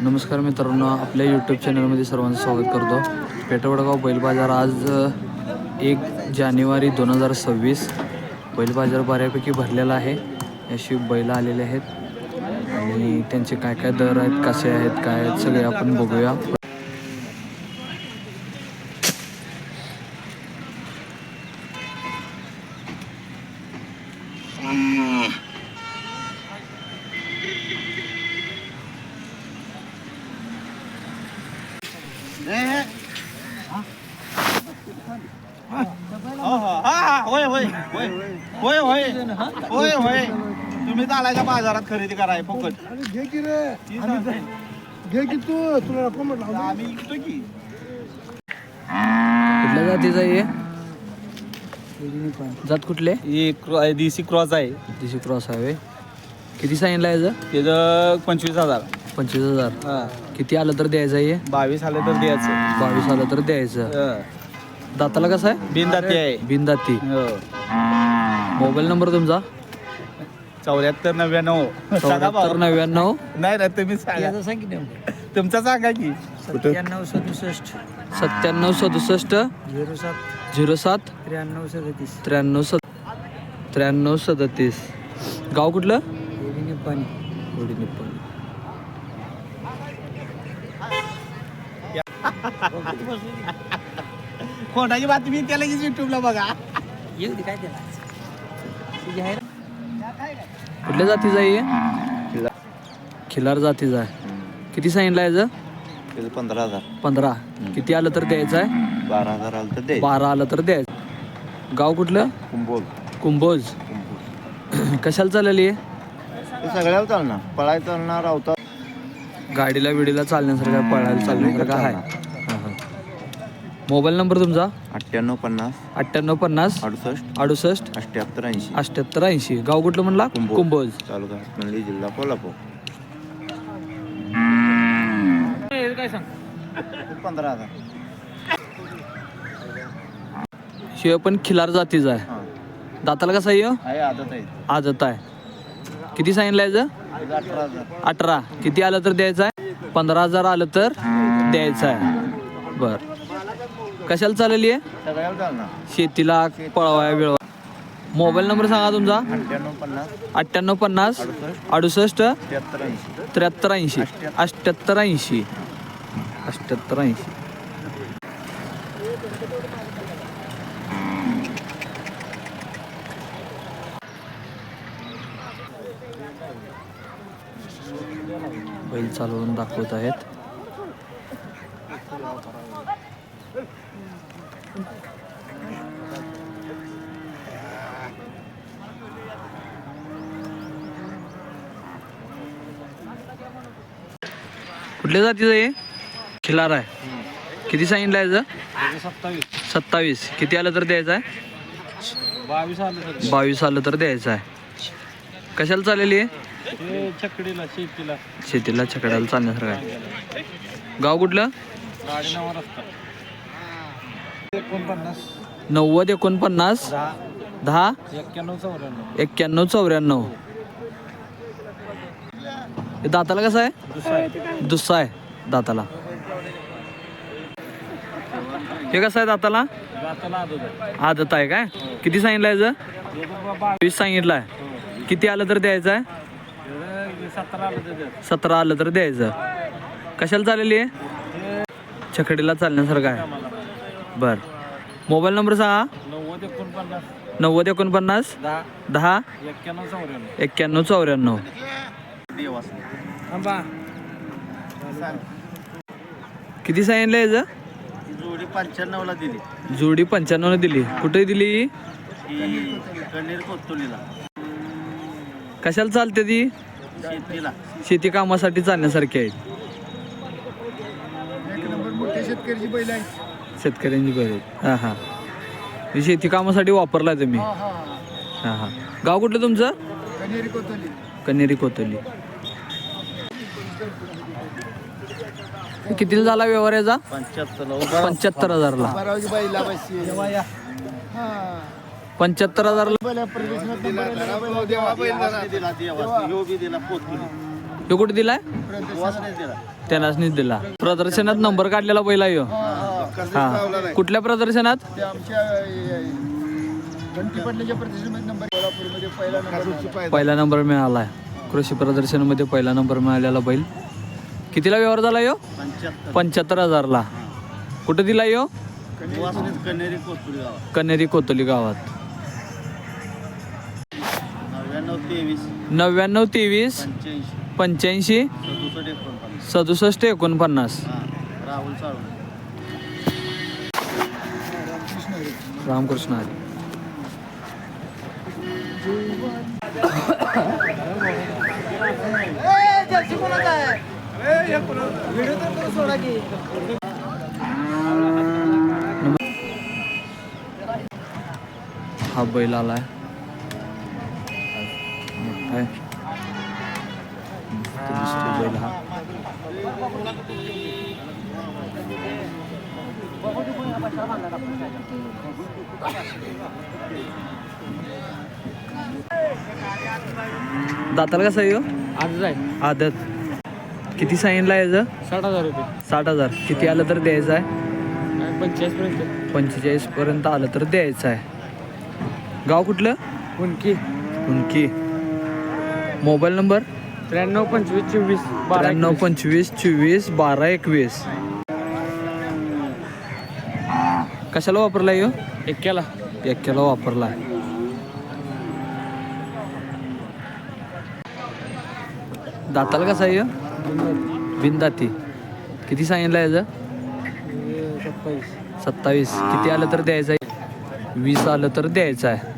नमस्कार मित्रांनो, आपल्या यूट्यूब चॅनलमध्ये सर्वांचं स्वागत करतो. पेठवडगाव बैल बाजार आज 1 जानेवारी 2026. बैल बाजार बऱ्यापैकी भरलेला आहे. अशी बैल आलेले आहेत आणि त्यांचे काय काय दर आहेत, कसे आहेत, काय आहेत सगळे आपण बघूया. होय तुम्ही चालायच्या बाजारात खरेदी कराय फुकट. घे की रे, घे की तू, तुला नको म्हटलं आम्ही विकतो की. कुठल्या जातीचा आहे? जात कुठले? देशी क्रॉस आहे. देशी क्रॉस आहे. किती सांगितलं याचं? त्याचं 25,000. 25,000. किती आलं तर द्यायचं आहे? 22 आलं तर द्यायचं. 22 आलं तर द्यायचं. दाताला कसं आहे? बिनदाती आहे. बिनदाती. हो. मोबाईल नंबर तुमचा? 7499. 7499. नाही ना, तुम्ही सांगा. तुमचा सांगा की. 9767 9767 07 9337 93 37. गाव कुठलं? निप्पाणी. निप्पाणी. खोटाची बातमी त्याला की युट्यूबला बघा. काय त्याला कुठल्या जातीचा आहे? खिलार जातीचा आहे. किती सांगितलं याचं? 15,000. 15. किती आलं तर द्यायचं आहे? 12,000 आलं तर द्यायचं. 12 आलं तर द्यायचं. गाव कुठलं? कुंभोज. कशाला चाललेली आहे? सगळ्याला चालणार, पळायला चालणार, रावता. गाडीला बिडीला चालण्यासारखं, पळायला चालण्यासारखं आहे. मोबाईल नंबर तुमचा? 9850 9850 68 68 78 80. 78 80. गाव कुठलं म्हणला? कुंभोज. तालुका हातकणंगले, जिल्हा कोल्हापूर. काय सांग? 15,000. शिव पण खिलार जातीचा आहे. दाताला कसा आहे? आदत आहे. आदत आहे. किती सांगितलं याचं? 18,000. 18. किती आलं तर द्यायचं आहे? 15,000 आलं तर द्यायचं आहे. बर. कशाला चाललेली आहे? सगळ्याला चालणार. शेतीला, पळवाया बिळवा. मोबाईल नंबर सांगा तुमचा? 9850 9850 68 73 73 80. 80 78 80 78 80. बैल चालवून दाखवत आहेत. कुठल्या जातीचं आहे? खिलार आहे. किती सांगितलं याचं? 27. किती आलं तर द्यायचं आहे? 22 आलं तर द्यायचं आहे. कशाला चाललेली आहे? छकडीला, शेतीला, छकड्याला चालण्यासारखं आहे. गाव कुठलं? 90 49 10 91 94. दाताला कसं आहे? दुसरा आहे दाताला. हे कसं आहे दाताला? आदत आहे काय? किती सांगितलं याचं? 20 सांगितलं आहे. किती आलं तर द्यायचं आहे? 17 आलं तर द्यायचं. कशाला चाललेली आहे? छकडीला चालण्यासारखं आहे. बर. मोबाईल नंबर सांगा? 90 49 10 91 94. किती सांगितलं याचं? जोडी 95ला दिली. जोडी 95 दिली. कुठे दिली? कणेर कोतुलीला. कशाला चालते ती? शेतीला. शेती कामासाठी चालण्यासारखी आहेत. शेतकऱ्याची बैल आहे. शेतकऱ्यांची बैल आहेत. हां हां. शेती कामासाठी वापरला तुम्ही? हां हां. गाव कुठलं तुमचं? कनेरी कोतली. कितीला झाला व्यवहार याचा? 75 बारावजी बाईला बसशी. हा. 75,000ला. पहिल्या प्रदर्शनात नंबर आलेला बैल दिला पोतुली तो कुठे दिलाय? प्रदर्शनात दिला त्यालाच दिला. प्रदर्शनात नंबर काढलेला पहिला यो. हा कुठल्या प्रदर्शनात? ते आमच्या घंटी पडल्याच्या प्रदर्शनामध्ये नंबर कोल्हापूरमध्ये पहिला नंबर. पहिला नंबर मिळालाय. कृषी प्रदर्शनामध्ये पहिला नंबर मिळालेला बैल. कितीला व्यवहार झाला यो? 75,000ला. कुठे दिला यो? कन्हेरी कोतुली गाव कन्हेरी कोतोली गावात. 99 23 99 23 85 67 49. राहुल साळुंखे. रामकृष्ण हरी. हा बैल आलाय. मोठा आहे. मस्त दिसतोय बैल हा. दाताला कसं आहे ह्यो? आदत. किती सांगितलं याचं? 60,000 रुपये. 60,000. किती आलं तर द्यायचं आहे? 45 पर्यंत. 45 पर्यंत आलं तर द्यायचं आहे. गाव कुठलं? उनकी उनकी. Mobile number? 93 25 24 12 93 25 24 12 21. कशाला वापरला ह्यो? एक्क्याला. एक्क्याला वापरला. दाताला कसा आहे ह्यो? बिनदाती. किती सांगितलं याचं? 27. किती आलं तर द्यायचं आहे? 20 आलं तर द्यायचं आहे.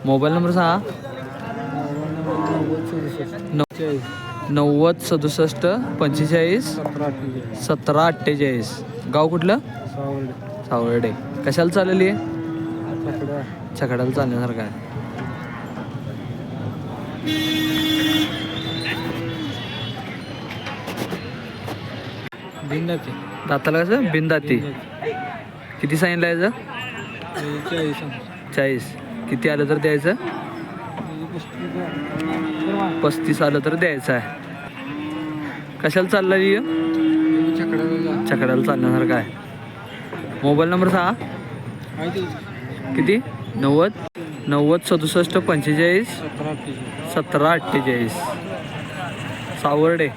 मोबाईल नंबर सांगा. 90 67 45 17 48. गाव कुठलं? सावर्डे. कशाला चाललेली आहे? छकड्याला चालण्यासारखं आहे. बिंदाचे. दाताला कसं? बिनदाती. किती सांगितलं याचं? 40. किती आलं तर द्यायचं? 35 आलं तर द्यायचं आहे. कशाला चाललं छकड्याला चालण्यासारखं आहे. मोबाईल नंबर सांगा. किती? 90 67 45 17 48. सावर्डे.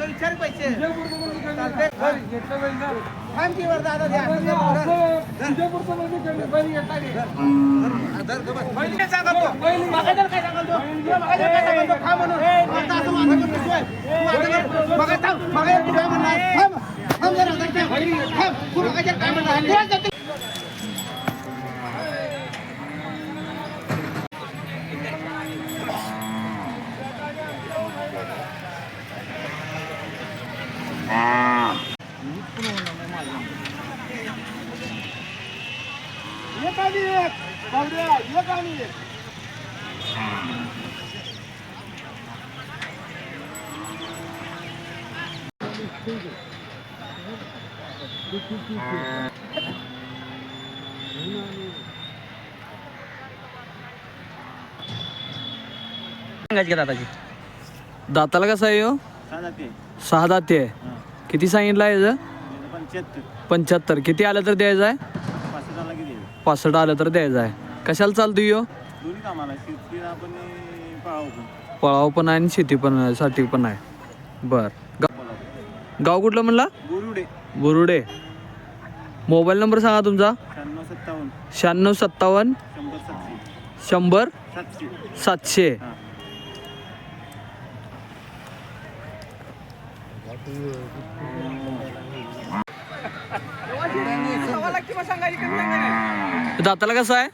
विचार पैसे दाताला कसं आहे ह्यो? 6 दाते आहे. किती सांगितलं आहे याचं? 75. किती आलं तर द्यायचं आहे? 65 आलं तर द्यायचं आहे. कशाला चालतो ह्यो? पळाव पण आहे आणि शेती पण साठी पण आहे. बर. गाव कुठलं म्हणला? गुरुडे. बुरुडे. मोबाईल नंबर सांगा तुमचा. 96 57 96 57 100 100 700. दाताला कसं आहे?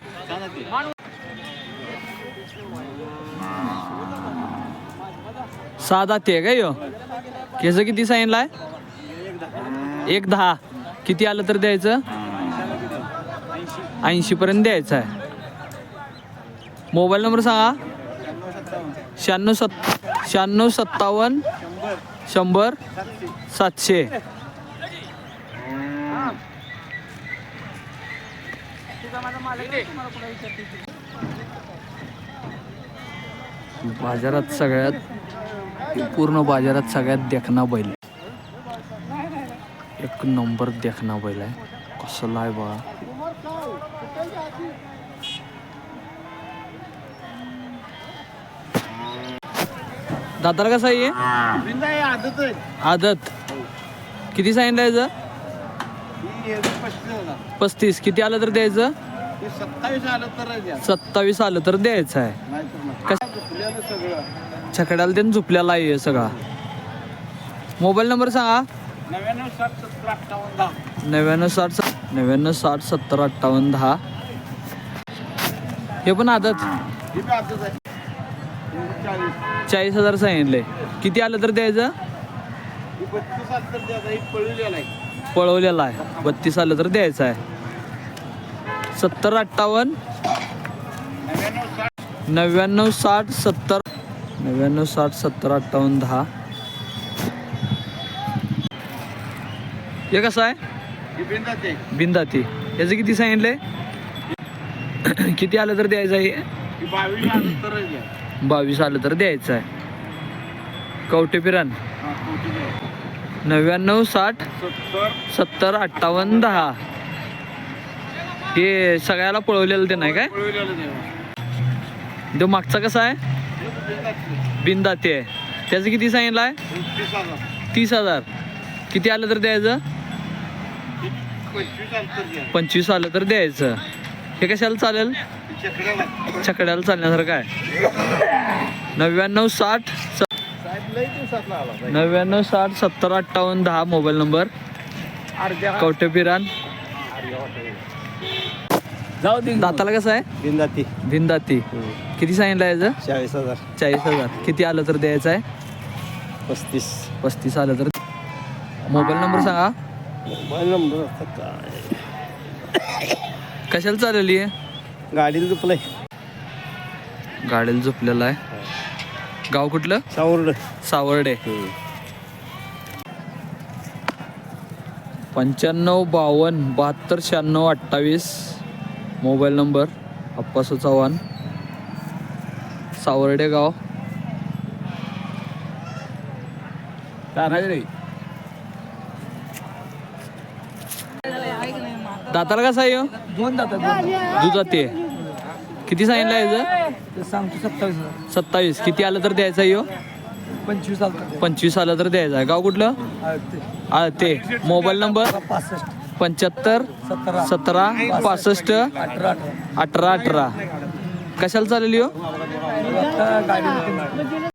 सहा दाती आहे का यो? केस किती सांगितलाय? 110. किती आलं तर द्यायचं? 80 पर्यंत द्यायचं आहे. मोबाईल नंबर सांगा. 96 57 100 700. बाजारात पूर्ण बाजारात सगळ्यात देखना बैल. एक नंबर देखना बैल आहे. कसला आहे बघा. दाताला कसं आहे? आदत. किती सांगितलं याचं? 35. किती आलं तर द्यायचं? 27 आलं तर द्यायचं आहे. छकड्याला त्यांनी झुपल्याला आहे सगळा. मोबाईल नंबर सांगा. 99 60 70 58 10. हे पण आदत. 40,000 सांगितले. किती आलं तर द्यायचं? पळवलेला आहे. 32 आलं तर द्यायचं आहे. 70 58 99 60 70 99 60 70 58 10. हे कसं आहे? बिंदाती. याचं किती सांगितलंय? किती आलं तर द्यायचं आहे? 22 आलं तर द्यायचं आहे. कवटे पिरान 99 60 70 58 10. हे सगळ्याला पळवलेलं ते नाही काय? तो मागचा कसा आहे? बिंदाती आहे. त्याचं किती सांगितलं आहे? 30,000. किती आलं तर द्यायचं? 25 आलं तर द्यायचं. हे कशाला चालेल? छकड्याला चालण्यासारखं आहे. 99 60 99 60 70 58 10. Mobile number. कवटे पिरान. दाताला कसं आहे? भिंदाती. किती सांगितलं याचं? 40,000. किती आलं तर द्यायचं आहे? 35 आलं तर. मोबाईल नंबर सांगा. कशाला चाललेली आहे? गाडीला झोपलाय. गाडीला झोपलेला आहे. गाव कुठलं? सावर्डे. 95 52 72 96 28. Mobile number. अप्पासू चव्हाण, सावर्डे गाव. दाताला कसा आहे? 2 दात. दुधाते. किती सांगितलं याचं? सांगतो 27. किती आलं तर द्यायचं आहे? 25 आलं तर द्यायचं आहे. गाव कुठलं? ते. Mobile number. 75 17 65 18 18. कशाला चालेल?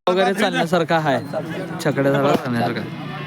वगैरे चालण्यासारखा आहे. छकड्या चालण्यासारखा.